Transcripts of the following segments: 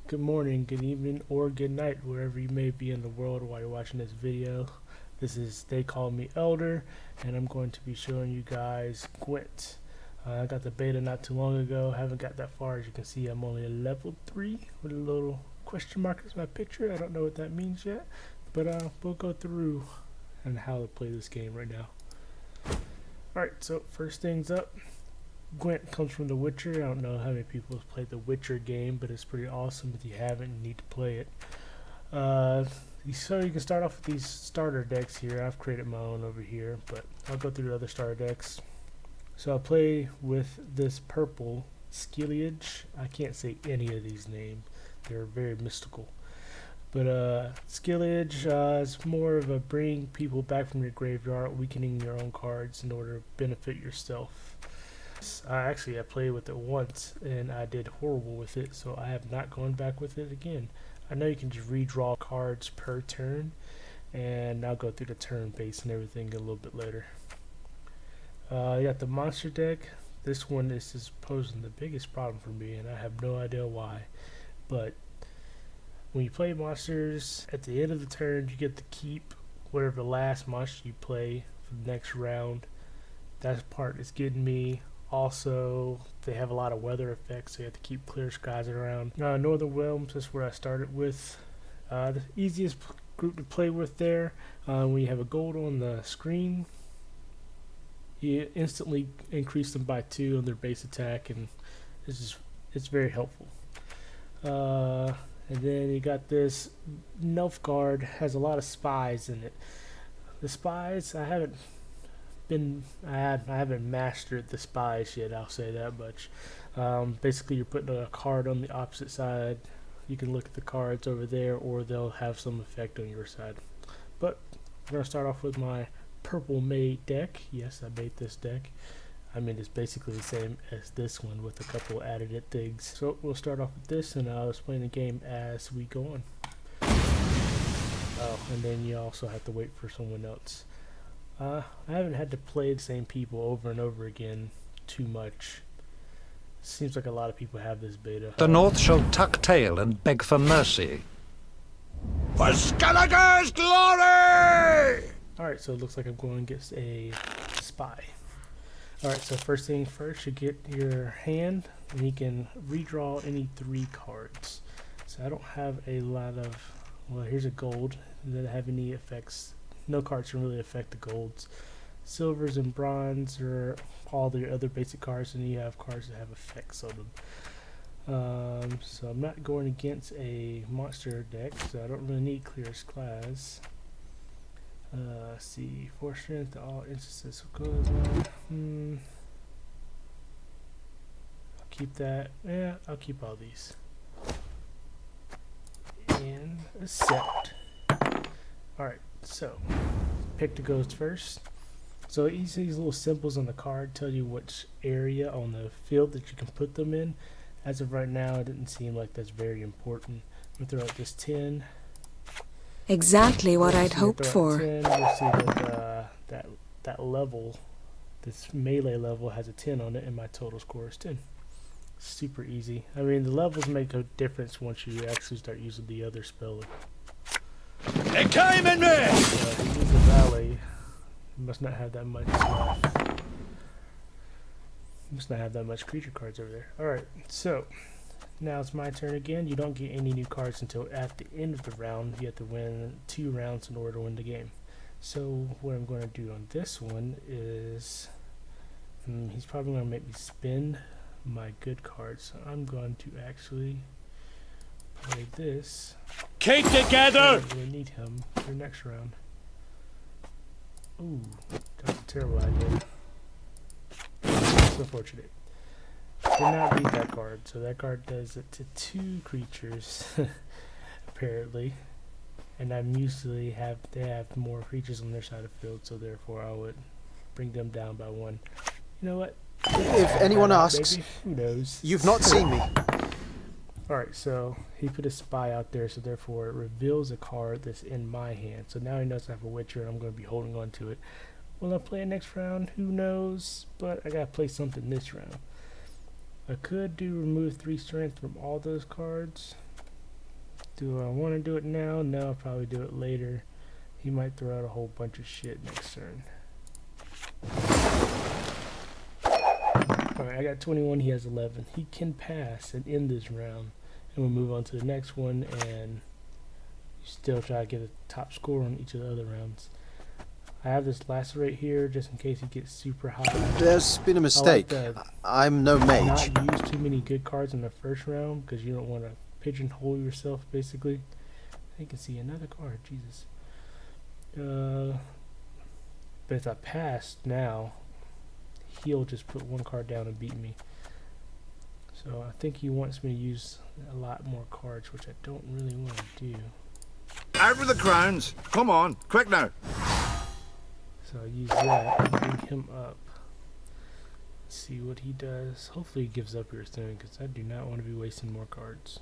Good morning, good evening, or good night, wherever you may be in the world while you're watching this video. This is They Call Me Elder, and I'm going to be showing you guys Gwent. I got the beta not too long ago, haven't got that far. As you can see, I'm only a level 3 with a little question mark as my picture. I don't know what that means yet, but we'll go through and how to play this game right now. Alright, so first things up. Gwent comes from The Witcher. I don't know how many people have played the Witcher game, but it's pretty awesome. If you haven't, you need to play it. So you can start off with these starter decks here. I've created my own over here, but I'll go through the other starter decks. So I'll play with this purple Skillage. I can't say any of these names. They're very mystical. But Skillage is more of a bring people back from your graveyard, weakening your own cards in order to benefit yourself. I played with it once and I did horrible with it, so I have not gone back with it again. I know you can just redraw cards per turn, and I'll go through the turn base and everything a little bit later. You got the monster deck. This one is just posing the biggest problem for me, and I have no idea why. But when you play monsters, at the end of the turn, you get to keep whatever last monster you play for the next round. That part is getting me. Also, they have a lot of weather effects, so you have to keep clear skies around. Northern Realms, that's where I started with. The easiest group to play with there. When you have a gold on the screen, you instantly increase them by 2 on their base attack, and it's very helpful. And then you got this Nilfgaard, has a lot of spies in it. The spies, I haven't mastered the spies yet, I'll say that much. Basically, you're putting a card on the opposite side. You can look at the cards over there, or they'll have some effect on your side. But I'm going to start off with my purple made deck. Yes, I made this deck. I mean, it's basically the same as this one with a couple added things. So we'll start off with this, and I'll explain the game as we go on. Oh, and then you also have to wait for someone else. I haven't had to play the same people over and over again too much. Seems like a lot of people have this beta. The North shall tuck tail and beg for mercy. For Skellige's glory! Alright, so it looks like I'm going against a spy. Alright, so first thing first, you get your hand, and you can redraw any 3 cards. So I don't have a lot of, well, here's a gold. It doesn't have any effects. No cards can really affect the golds. Silvers and bronze are all the other basic cards, and you have cards that have effects on them. So I'm not going against a monster deck, so I don't really need clearest class. See, 4 strength, all instances will go as well. I'll keep that. Yeah, I'll keep all these. And accept. Alright, so pick the ghost first. So each of these little symbols on the card tell you which area on the field that you can put them in. As of right now, it didn't seem like that's very important. I'm going to throw out this 10. Exactly what I'd hoped for. 10, you'll see that that level, this melee level, has a 10 on it, and my total score is 10. Super easy. I mean, the levels make a difference once you actually start using the other spell. They came in there! If you use the valley, you must not have that much must not have that much creature cards over there. Alright, so now it's my turn again. You don't get any new cards until at the end of the round. You have to win 2 rounds in order to win the game. So what I'm going to do on this one is he's probably going to make me spend my good cards. So I'm going to actually play this. Keep together! I don't really need him for next round. Ooh, that's a terrible idea. It's unfortunate. Did not read that card, so that card does it to 2 creatures, apparently. And I usually they have more creatures on their side of the field, so therefore I would bring them down by 1. You know what? If anyone asks, who knows? you've not seen me. Alright, so he put a spy out there, so therefore it reveals a card that's in my hand. So now he knows I have a Witcher, and I'm going to be holding on to it. Will I play it next round? Who knows? But I got to play something this round. I could do remove 3 strength from all those cards. Do I want to do it now? No, I'll probably do it later. He might throw out a whole bunch of shit next turn. Alright, I got 21, he has 11. He can pass and end this round. And we'll move on to the next one and still try to get a top score on each of the other rounds. I have this lacerate here just in case he gets super high. There's been a mistake. I'm no mage. Not use too many good cards in the first round because you don't want to pigeonhole yourself, basically. I can see another card, Jesus. But if I pass now, he'll just put one card down and beat me. So I think he wants me to use a lot more cards, which I don't really want to do. Out with the crowns. Come on, quick now. So I'll use that and bring him up. See what he does. Hopefully he gives up here soon because I do not want to be wasting more cards.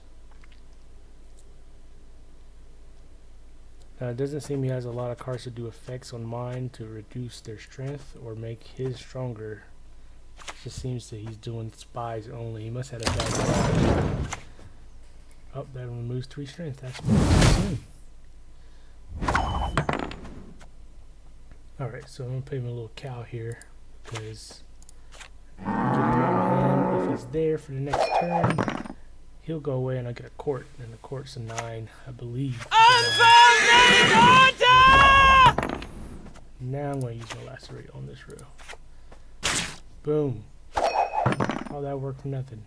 Now it doesn't seem he has a lot of cards to do effects on mine to reduce their strength or make his stronger. It just seems that he's doing spies only. He must have a bad spy. Oh, that removes 3 strength. That's what Alright, so I'm going to put him a little cow here because if he's there for the next turn, he'll go away and I'll get a court, and the court's a 9, I believe. Now I'm going to use my lacerate on this row. Boom. Oh, that worked for nothing.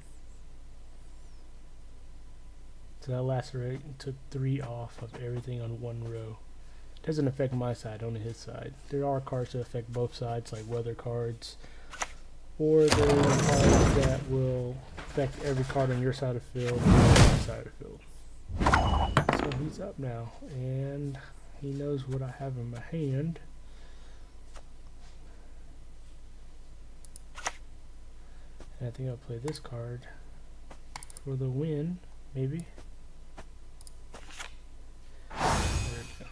So that lacerate took 3 off of everything on one row. Doesn't affect my side, only his side. There are cards that affect both sides, like weather cards, or there are cards that will affect every card on your side of the field and my side of the field. So he's up now, and he knows what I have in my hand. And I think I'll play this card for the win, maybe. There we go.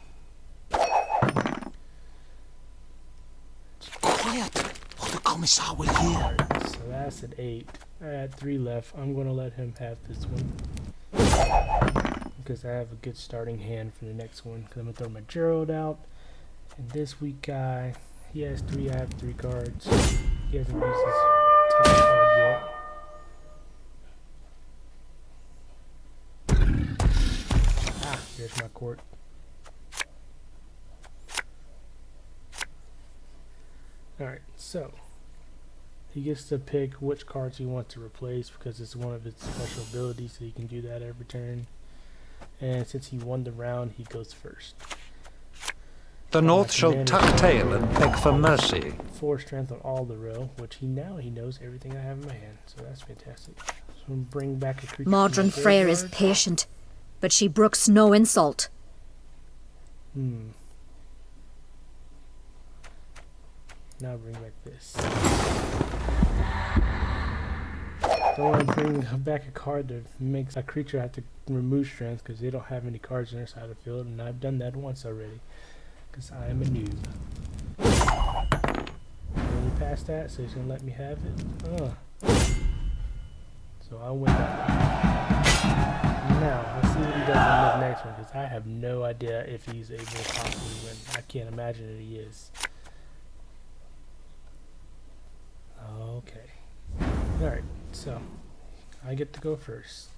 Quiet, or the commissar will hear. Alright, so that's an 8. I had 3 left. I'm going to let him have this one because I have a good starting hand for the next one. Because I'm going to throw my Gerald out. And this weak guy, he has 3, I have 3 cards. He hasn't used his top card yet. Ah, there's my court. Alright, so he gets to pick which cards he wants to replace because it's one of his special abilities, so he can do that every turn. And since he won the round, he goes first. The North shall tuck tail and beg for mercy. 4 strength on all the row, which he knows everything I have in my hand, so that's fantastic. So I'm gonna bring back a creature. Modern Freyr is patient, but she brooks no insult. Now bring back this. Don't want to bring back a card that makes a creature have to remove strength because they don't have any cards on their side of the field, and I've done that once already because I am a noob. Really past that, so he's going to let me have it. So I win that one. Now, let's see what he does in this next one because I have no idea if he's able to possibly win. I can't imagine that he is. Okay. Alright, so I get to go first.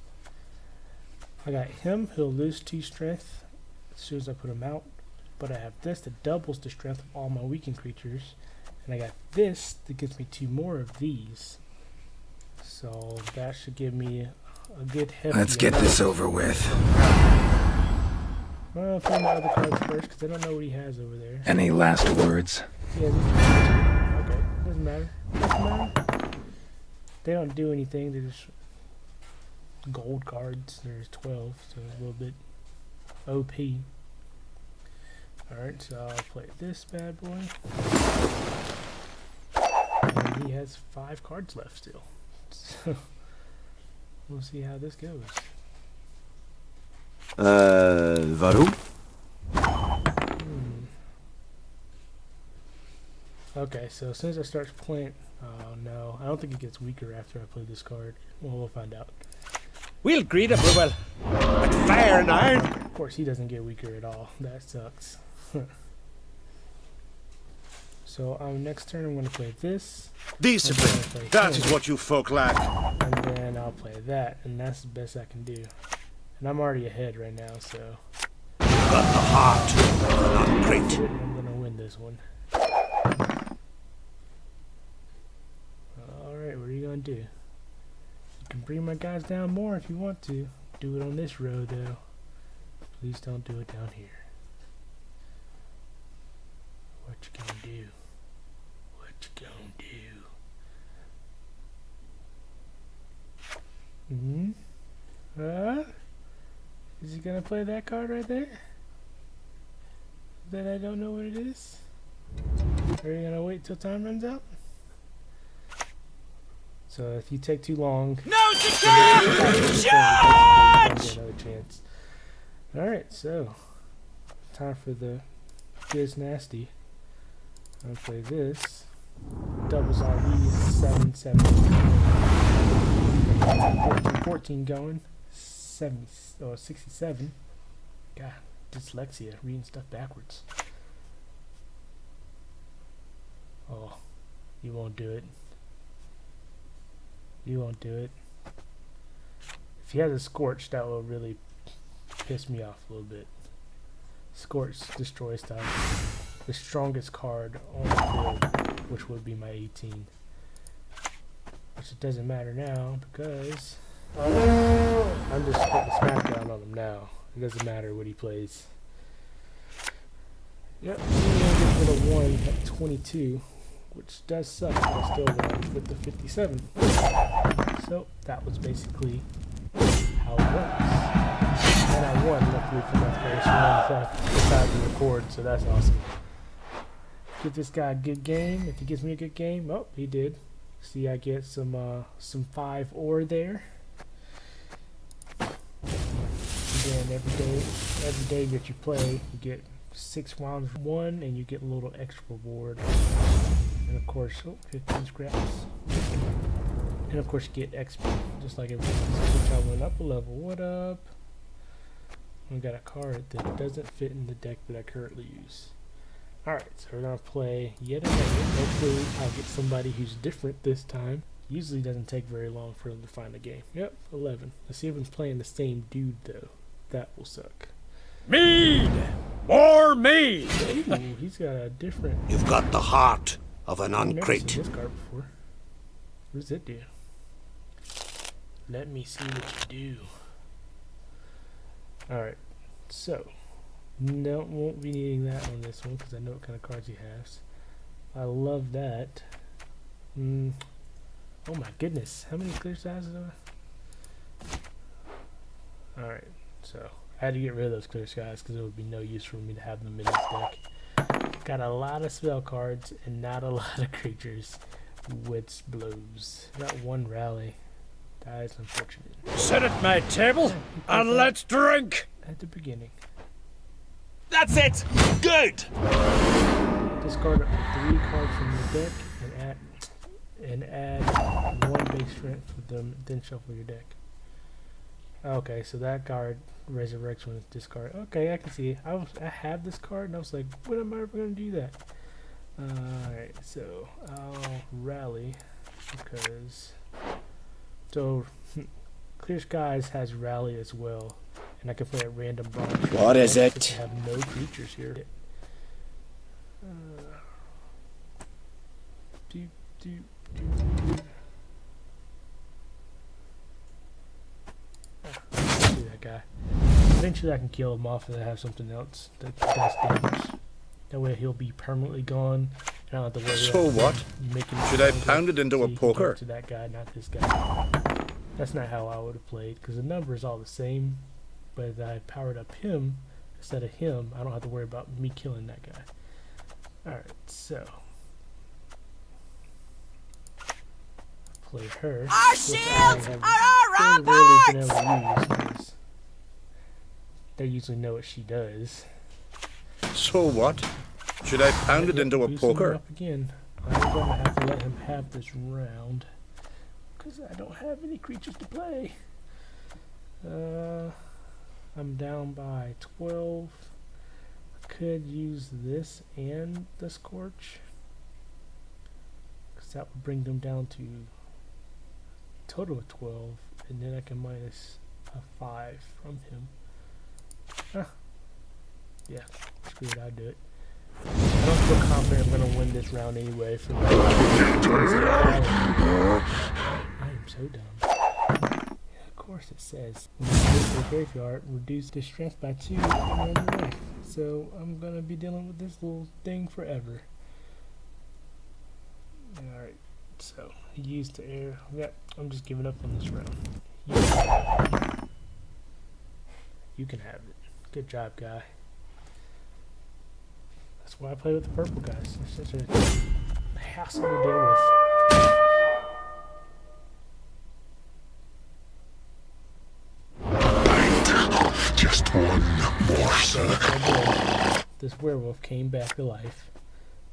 I got him, he'll lose 2 strength as soon as I put him out. But I have this that doubles the strength of all my weakened creatures. And I got this that gives me 2 more of these. So that should give me a good hefty Let's get this over with. Well, I'll play my other cards first because I don't know what he has over there. Any last words? Yeah, okay, doesn't matter. Doesn't matter. They don't do anything, they're just gold cards. There's 12, so it's a little bit OP. Alright, so I'll play this bad boy. And he has 5 cards left still. So we'll see how this goes. Waarom? Okay, so as soon as I start playing... Oh no, I don't think it gets weaker after I play this card. Well, we'll find out. We'll greet him well. fair now. Of course, he doesn't get weaker at all. That sucks. So next turn I'm going to play this. Discipline. That is what you folk lack. And then I'll play that, and that's the best I can do. And I'm already ahead right now, so. Got the heart. Not great. I'm going to win this one. Alright, what are you going to do? You can bring my guys down more if you want to. Do it on this road, though. Please don't do it down here. What you gonna do? What you gonna do? Is he gonna play that card right there? That I don't know what it is? Are you gonna wait till time runs out? So if you take too long, no security! Charge! Another chance. All right, so time for the Giz Nasty. I'm gonna play this. Doubles all these. 7, 7, 14 going. 67. God, dyslexia, reading stuff backwards. Oh, you won't do it. You won't do it. If he has a Scorch, that will really piss me off a little bit. Scorch destroys stuff. The strongest card on the field, which would be my 18. Which it doesn't matter now because I'm just putting the smackdown on him now. It doesn't matter what he plays. Yep, I'm going to get a 1 at 22, which does suck, but I still won with the 57. So that was basically how it works. And I won luckily for my first one besides the record, so that's awesome. Give this guy a good game. If he gives me a good game, oh, he did. See, I get some 5 ore there. And then every day that you play, you get 6 rounds 1, and you get a little extra reward. And of course, 15 scraps. And of course, you get XP, just like everything else. Which I went up a level. What up? I got a card that doesn't fit in the deck that I currently use. Alright, so we're going to play yet another. Hopefully I'll get somebody who's different this time. Usually doesn't take very long for them to find a game. Yep, 11. Let's see if I'm playing the same dude though. That will suck. Mead! More mead! Ooh, he's got a different... You've got the heart of an I've never uncrate. seen this card before. What does it do? Let me see what you do. Alright, so... No, won't be needing that on this one because I know what kind of cards he has. I love that. Oh my goodness, how many clear skies are there? Alright, so I had to get rid of those clear skies because it would be no use for me to have them in this deck. Got a lot of spell cards and not a lot of creatures. Wits blows. Got 1 rally. That is unfortunate. Sit at my table and let's drink! At the beginning. That's it! Good! Discard up to 3 cards from your deck and add 1 base strength with them, then shuffle your deck. Okay, so that card, Resurrection, is discard. Okay, I can see it. I have this card and I was like, when am I ever going to do that? Alright, so I'll rally because... So, Clear Skies has rally as well. And I can play a random bomb. What is it? I have no creatures here. See that guy. Eventually I can kill him off and I have something else that does damage. That way he'll be permanently gone. I don't have to worry So about what? making Should I pound it into a poker? To that guy, not this guy. That's not how I would have played because the number is all the same. But if I powered up him instead of him, I don't have to worry about me killing that guy. Alright, so play her. Our shields are our ramparts! They usually know what she does. So what? Should I pound it into a Boosting him poker? up again. I'm going to have to let him have this round because I don't have any creatures to play. I'm down by 12. I could use this and the Scorch, because that would bring them down to a total of 12, and then I can minus a 5 from him. Yeah, screw it, I'll do it. I don't feel confident I'm going to win this round anyway. I am so dumb. Yeah, of course it says, when you go to the graveyard, reduce the strength by 2 and resurrect. So I'm going to be dealing with this little thing forever. Alright, so he used the air. Yep, I'm just giving up on this round. You can have it. Good job, guy. That's why I play with the purple guys. They're such a hassle to deal with. Just one more circle. This werewolf came back to life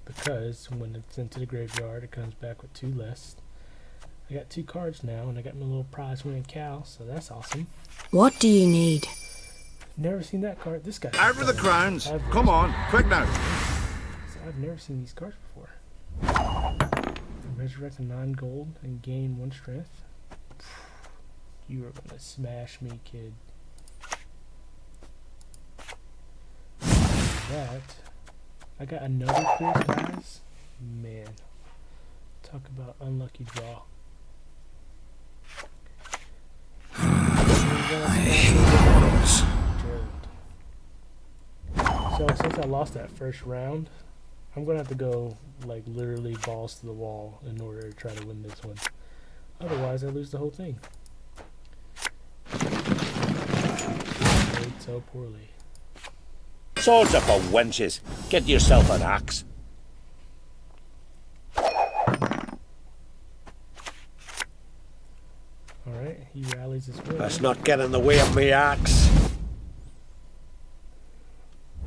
because when it's into the graveyard, it comes back with 2 less. I got 2 cards now, and I got my little prize winning cow, so that's awesome. What do you need? Never seen that card. This guy. Out with the crowns. Come on, quick now. I've never seen these cards before. Resurrect a 9 gold and gain 1 strength. You are gonna smash me, kid. That. I got another fierce, guys. Man, talk about unlucky draw. I hate mortals. So since I lost that first round, I'm gonna have to go like literally balls to the wall in order to try to win this one. Otherwise, I lose the whole thing. I played so poorly. Swords are for wenches. Get yourself an axe. Alright, he rallies his will. Let's not get in the way of me axe.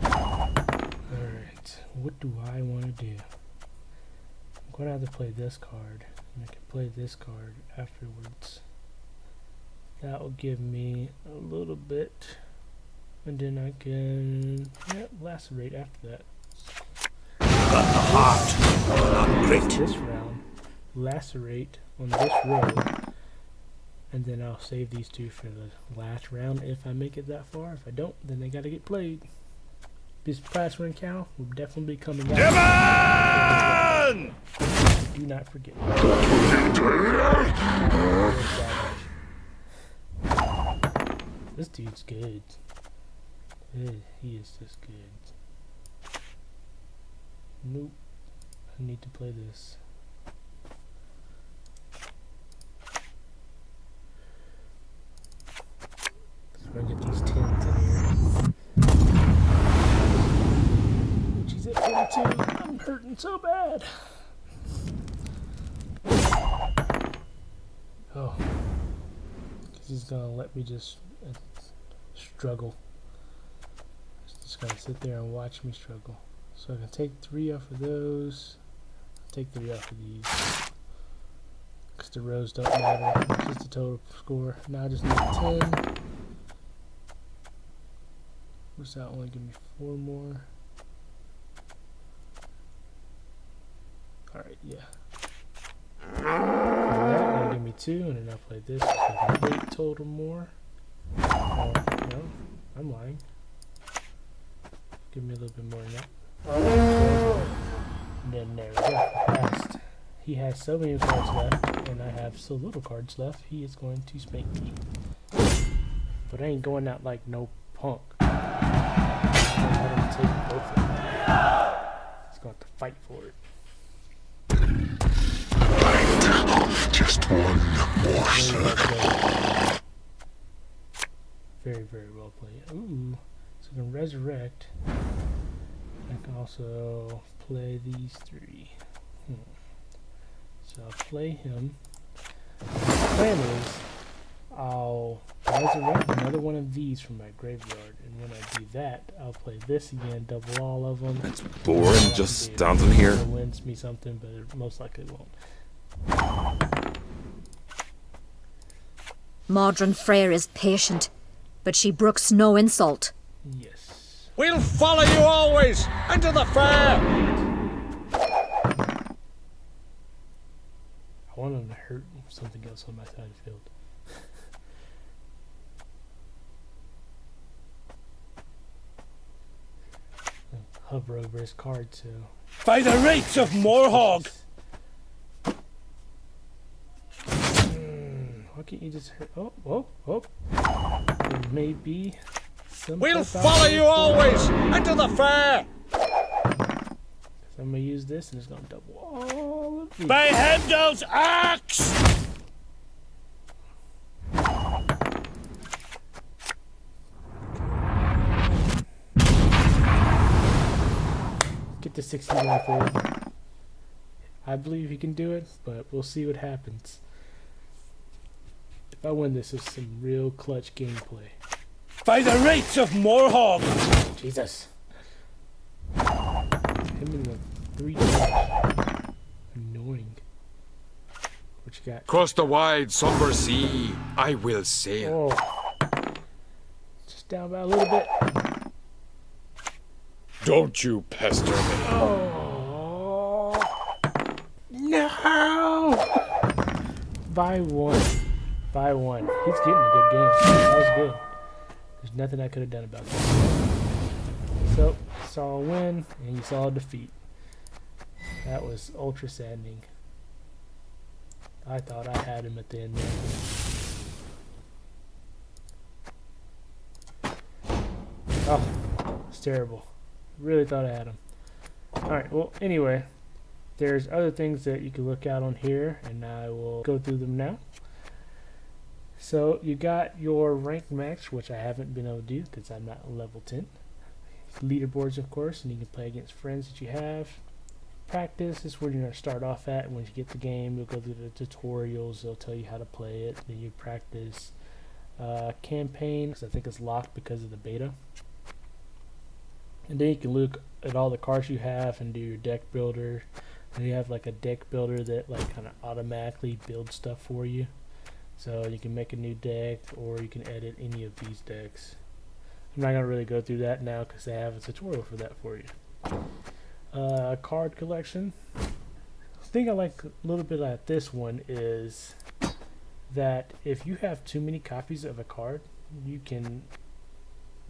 Alright, what do I want to do? I'm going to have to play this card, and I can play this card afterwards. That will give me a little bit, and then I can lacerate after that. Got the heart. Not great. This round, lacerate on this row, and then I'll save these 2 for the last round if I make it that far. If I don't, then they gotta get played. This prize winning cow will definitely be coming out. Demon! Do not forget. This dude's good. He is just good. Nope. I need to play this. So I get these 10s in here. Which he's at 42. I'm hurting so bad. Oh. Because he's gonna let me just struggle. He's just gonna sit there and watch me struggle. So I can take 3 off of those. Take 3 off of these. Because the rows don't matter. It's just the total score. Now I just need 10. What's that only give me 4 more? Alright, yeah. That'll give me 2, and then I'll play this. So 8 total more. Oh, no, I'm lying. Give me a little bit more than that. And then there we go. Passed. He has so many cards left, and I have so little cards left. He is going to spank me. But I ain't going out like no punk. I'm going to take both of them. He's going to have to fight for it. Just one more circle. Very, very well played. Ooh. So I can resurrect. I can also play these 3. So I'll play him. The plan is I'll resurrect another one of these from my graveyard, and when I do that, I'll play this again, double all of them. It's boring just standing here. It wins me something, but it most likely won't. Modron Freyr is patient, but she brooks no insult. Yes. We'll follow you always into the fair. I want him to hurt something else on my side of the field. Hover over his card too. By the rates of Morhog! Why can't you just hurt? Oh. There may be some. We'll follow you always into the fair! So I'm gonna use this and it's gonna double all of these. By Heimdall's axe! Get to 61 for it. I believe he can do it, but we'll see what happens. If I win this, it's some real clutch gameplay. By the rates of Morhog! Jesus. Him in the 3 times. Annoying. What you got? Across the wide, somber sea, I will sail. Oh. Just down by a little bit. Don't you pester me. Oh. No! By one. By one. He's getting a good game. That was good. There's nothing I could have done about that. So, saw a win, and you saw a defeat. That was ultra saddening. I thought I had him at the end there. Oh, it's terrible. Really thought I had him. Alright, well, anyway, there's other things that you can look out on here, and I will go through them now. So, you got your rank match, which I haven't been able to do because I'm not level 10. Leaderboards, of course, and you can play against friends that you have. Practice is where you're going to start off at. Once you get the game, you'll go through the tutorials. They'll tell you how to play it. Then you practice. Campaign, because I think it's locked because of the beta. And then you can look at all the cards you have and do your deck builder. And you have like a deck builder that like kind of automatically builds stuff for you. So you can make a new deck, or you can edit any of these decks. I'm not going to really go through that now because I have a tutorial for that for you. Card collection. The thing I like a little bit about this one is that if you have too many copies of a card, you can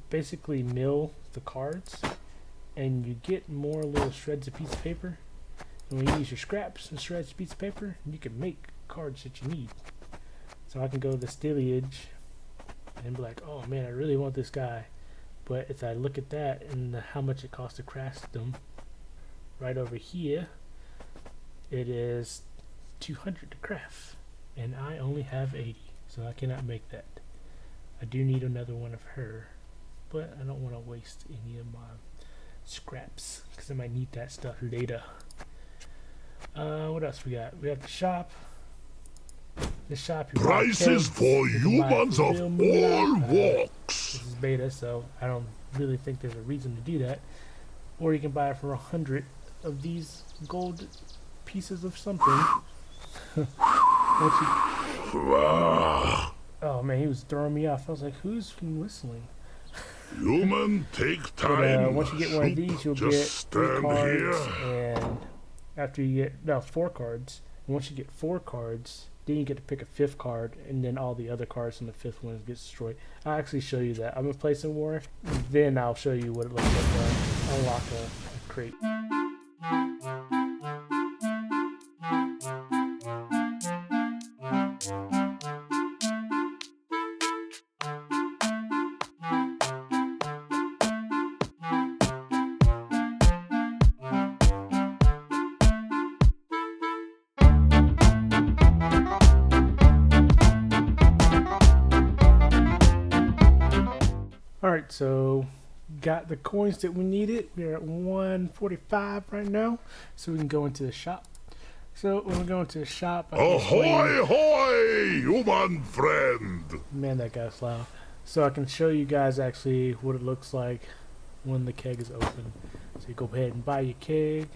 basically mill the cards and you get more little shreds of piece of paper. And when you use your scraps and shreds of piece of paper, you can make cards that you need. So I can go to the Stiliage and be like, oh man, I really want this guy. But if I look at that and how much it costs to craft them, right over here, it is 200 to craft. And I only have 80, so I cannot make that. I do need another one of her, but I don't want to waste any of my scraps because I might need that stuff later. What else we got? We have the shop. The shop. Prices for humans of all walks. This is beta, so I don't really think there's a reason to do that. Or you can buy it for 100 of these gold pieces of something. Oh man, he was throwing me off. I was like, who's whistling? Human, take time. But, once you get one of these, you'll get 3 cards, and after you get 4 cards. And once you get 4 cards, then you get to pick a 5th card, and then all the other cards in the 5th one get destroyed. I'll actually show you that. I'm gonna play some more, then I'll show you what it looks like to unlock a crate. Alright, so got the coins that we needed. We're at 145 right now, so we can go into the shop. So when we go into the shop, ahoy, hoy, human friend! Man, that guy's loud. So I can show you guys actually what it looks like when the keg is open. So you go ahead and buy your keg.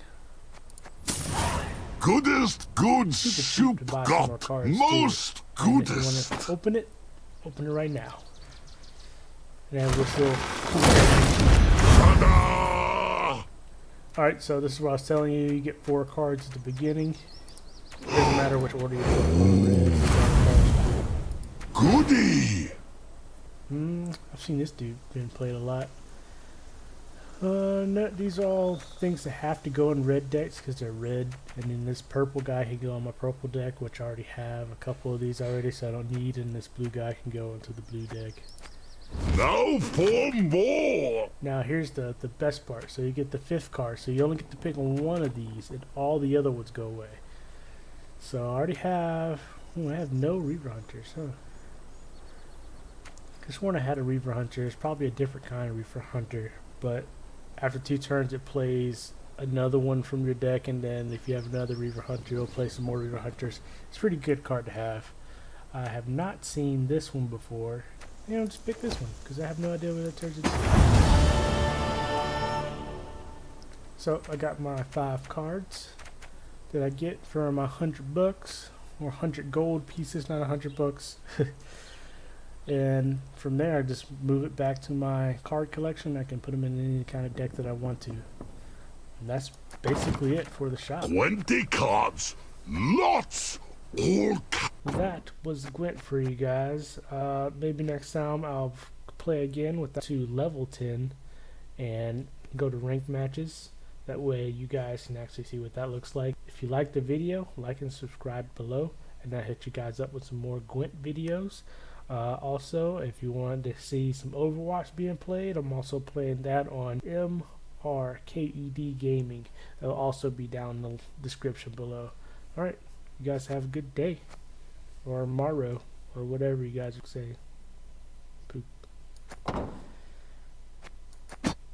Goodest good soup got, most goodest. If you want to open it right now. and have this little cool. Alright, so this is what I was telling you. You get 4 cards at the beginning. It doesn't matter which order you put them in. Goody! I've seen this dude being played a lot. No, these are all things that have to go in red decks because they're red. And then this purple guy can go on my purple deck, which I already have a couple of these already, so I don't need. And this blue guy can go into the blue deck. Now for more! Now here's the best part. So you get the 5th card, so you only get to pick one of these, and all the other ones go away. So I already have. I have no Reaver Hunters, huh? I could sworn I had a Reaver Hunter. It's probably a different kind of Reaver Hunter, but after 2 turns it plays another one from your deck, and then if you have another Reaver Hunter, it'll play some more Reaver Hunters. It's a pretty good card to have. I have not seen this one before. You know, just pick this one because I have no idea what it turns into. So I got my 5 cards that I get for my $100 or 100 gold pieces, not 100 bucks. And from there, I just move it back to my card collection. I can put them in any kind of deck that I want to. And that's basically it for the shop. 20 cards, lots, all. That was Gwent for you guys. Maybe next time I'll play again with that to level 10 and go to ranked matches. That way you guys can actually see what that looks like. If you like the video, like and subscribe below, and I'll hit you guys up with some more Gwent videos. Also, if you want to see some Overwatch being played, I'm also playing that on MRKED Gaming. It'll also be down in the description below. Alright, you guys have a good day. Or morrow, or whatever you guys are saying. Poop.